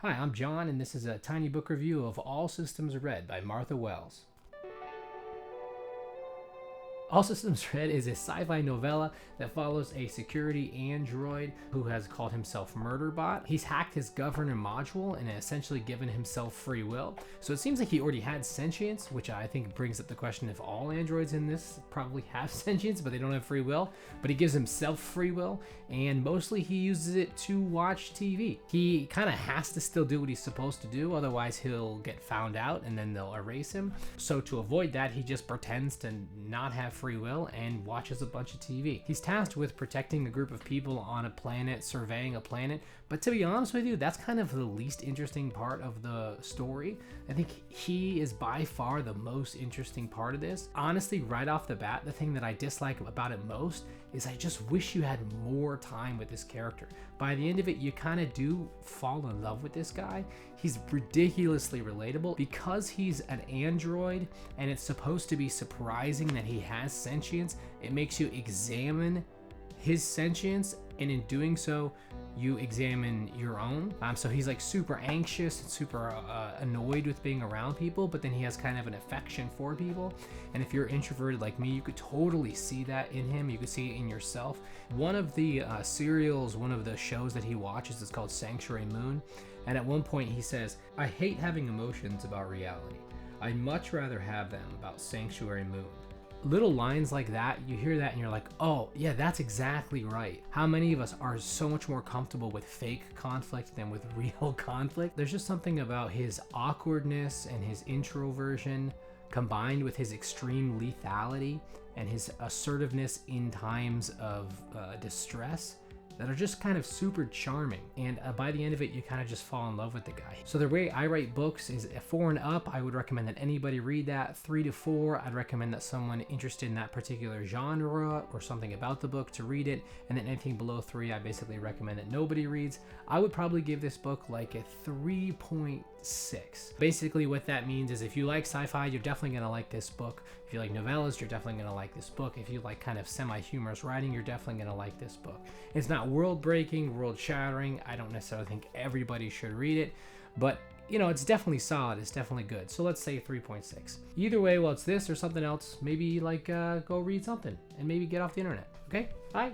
Hi, I'm John, and this is a tiny book review of All Systems Red by Martha Wells. All Systems Red is a sci-fi novella that follows a security android who has called himself Murderbot. He's hacked his governor module and essentially given himself free will. So it seems like he already had sentience, which I think brings up the question if all androids in this probably have sentience, but they don't have free will. But he gives himself free will, and mostly he uses it to watch TV. He kind of has to still do what he's supposed to do, otherwise he'll get found out and then they'll erase him. So to avoid that, he just pretends to not have free will and watches a bunch of TV. He's tasked with protecting a group of people on a planet, surveying a planet, but to be honest with you, that's kind of the least interesting part of the story. I think he is by far the most interesting part of this. Honestly, right off the bat, the thing that I dislike about it most is I just wish you had more time with this character. By the end of it, you kind of do fall in love with this guy. He's ridiculously relatable because he's an android and it's supposed to be surprising that he has sentience. It makes you examine his sentience, and in doing so, you examine your own. So he's like super anxious and super annoyed with being around people, but then he has kind of an affection for people. And if you're introverted like me, you could totally see that in him. You could see it in yourself. One of the serials, one of the shows that he watches is called Sanctuary Moon. And at one point he says, "I hate having emotions about reality. I'd much rather have them about Sanctuary Moon." Little lines like that, you hear that and you're like, oh yeah, that's exactly right. How many of us are so much more comfortable with fake conflict than with real conflict? There's just something about his awkwardness and his introversion combined with his extreme lethality and his assertiveness in times of distress that are just kind of super charming, and by the end of it you kind of just fall in love with the guy. So the way I write books is 4 and up. I would recommend that anybody read that. 3 to 4, I'd recommend that someone interested in that particular genre or something about the book to read it, and then anything below 3 I basically recommend that nobody reads. I would probably give this book like a 3.6. Basically what that means is if you like sci-fi, you're definitely going to like this book. If you like novellas, you're definitely going to like this book. If you like kind of semi-humorous writing, you're definitely going to like this book. It's not world-breaking, world-shattering. I don't necessarily think everybody should read it, but you know, it's definitely solid. It's definitely good. So let's say 3.6. Either way, well, it's this or something else. Maybe like go read something and maybe get off the internet. Okay, bye.